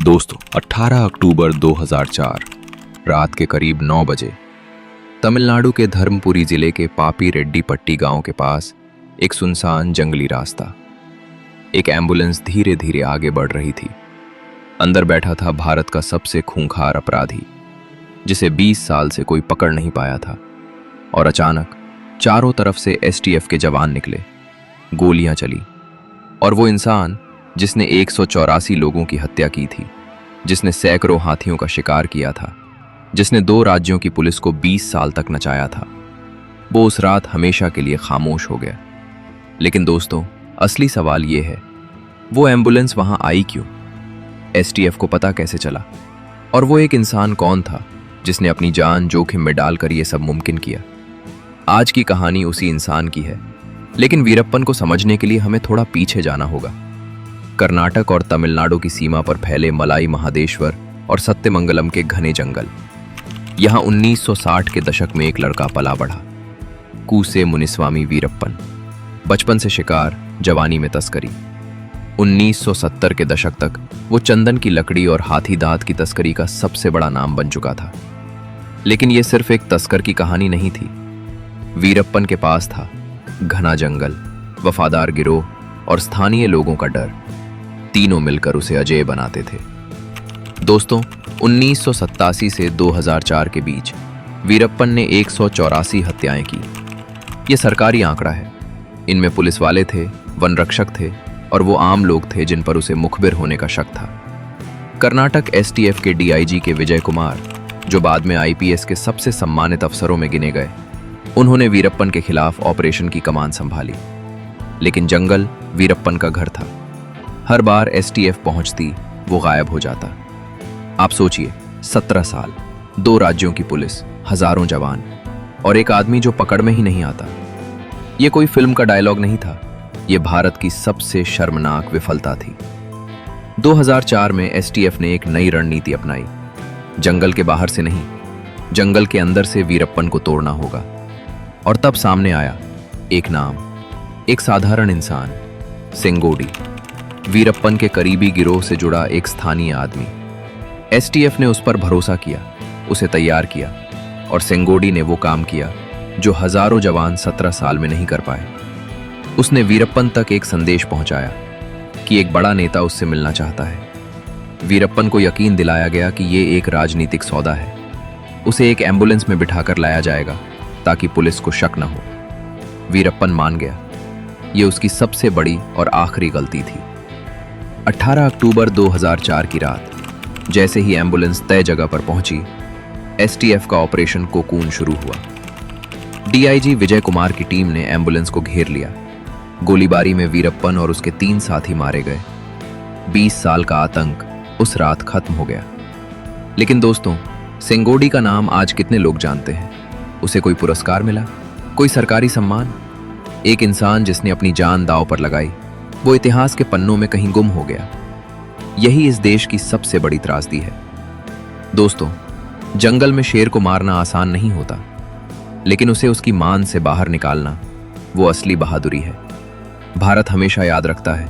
दोस्तों 18 अक्टूबर 2004 रात के करीब 9 बजे तमिलनाडु के धर्मपुरी जिले के पापी रेड्डीपट्टी गांव के पास एक सुनसान जंगली रास्ता। एक एम्बुलेंस धीरे धीरे आगे बढ़ रही थी। अंदर बैठा था भारत का सबसे खूंखार अपराधी, जिसे 20 साल से कोई पकड़ नहीं पाया था। और अचानक चारों तरफ से एसटीएफ के जवान निकले, गोलियां चली, और वो इंसान जिसने 184 लोगों की हत्या की थी, जिसने सैकड़ों हाथियों का शिकार किया था, जिसने 2 राज्यों की पुलिस को 20 साल तक नचाया था, वो उस रात हमेशा के लिए खामोश हो गया। लेकिन दोस्तों, असली सवाल ये है, वो एम्बुलेंस वहां आई क्यों? एसटीएफ को पता कैसे चला? और वो एक इंसान कौन था जिसने अपनी जान जोखिम में डालकर ये सब मुमकिन किया? आज की कहानी उसी इंसान की है, लेकिन वीरप्पन को समझने के लिए हमें थोड़ा पीछे जाना होगा। कर्नाटक और तमिलनाडु की सीमा पर फैले मलाई महादेश्वर और सत्यमंगलम के घने जंगल। यहाँ 1960 के दशक में एक लड़का पला बढ़ा, कूसे मुनिस्वामी वीरप्पन। बचपन से शिकार, जवानी में तस्करी। 1970 के दशक तक वो चंदन की लकड़ी और हाथी दांत की तस्करी का सबसे बड़ा नाम बन चुका था। लेकिन ये सिर्फ एक तस्कर की कहानी नहीं थी। वीरप्पन के पास था घना जंगल, वफादार गिरोह और स्थानीय लोगों का डर। तीनों मिलकर उसे अजेय बनाते थे। दोस्तों, 1987 से 2004 के बीच वीरप्पन ने 184 हत्याएं की। ये सरकारी आंकड़ा है। इनमें पुलिस वाले थे, वन रक्षक थे और वो आम लोग थे जिन पर उसे मुखबिर होने का शक था। कर्नाटक एसटीएफ के डीआईजी के विजय कुमार, जो बाद में आईपीएस के सबसे सम्मानित अफसरों में गिने गए, उन्होंने वीरप्पन के खिलाफ ऑपरेशन की कमान संभाली। लेकिन जंगल वीरप्पन का घर था। हर बार एसटीएफ पहुंचती, वो गायब हो जाता। आप सोचिए, 17 साल, 2 राज्यों की पुलिस, हजारों जवान और एक आदमी जो पकड़ में ही नहीं आता। ये कोई फिल्म का डायलॉग नहीं था, ये भारत की सबसे शर्मनाक विफलता थी। 2004 में एसटीएफ ने एक नई रणनीति अपनाई। जंगल के बाहर से नहीं, जंगल के अंदर से वीरप्पन को तोड़ना होगा। और तब सामने आया एक नाम, एक साधारण इंसान, सेंगोडी, वीरप्पन के करीबी गिरोह से जुड़ा एक स्थानीय आदमी। एसटीएफ ने उस पर भरोसा किया, उसे तैयार किया, और सेंगोडी ने वो काम किया जो हजारों जवान 17 साल में नहीं कर पाए। उसने वीरप्पन तक एक संदेश पहुंचाया कि एक बड़ा नेता उससे मिलना चाहता है। वीरप्पन को यकीन दिलाया गया कि ये एक राजनीतिक सौदा है। उसे एक एम्बुलेंस में बिठाकर लाया जाएगा ताकि पुलिस को शक न हो। वीरप्पन मान गया। ये उसकी सबसे बड़ी और आखिरी गलती थी। 18 अक्टूबर 2004 की रात, जैसे ही एम्बुलेंस तय जगह पर पहुंची, एसटीएफ का ऑपरेशन कोकून शुरू हुआ। डीआईजी विजय कुमार की टीम ने एम्बुलेंस को घेर लिया। गोलीबारी में वीरप्पन और उसके 3 साथी मारे गए। 20 साल का आतंक उस रात खत्म हो गया। लेकिन दोस्तों, सेंगोडी का नाम आज कितने लोग जानते हैं? उसे कोई पुरस्कार मिला, कोई सरकारी सम्मान? एक इंसान जिसने अपनी जान दांव पर लगाई, वो इतिहास के पन्नों में कहीं गुम हो गया। यही इस देश की सबसे बड़ी त्रासदी है। दोस्तों, जंगल में शेर को मारना आसान नहीं होता, लेकिन उसे उसकी मान से बाहर निकालना, वो असली बहादुरी है। भारत हमेशा याद रखता है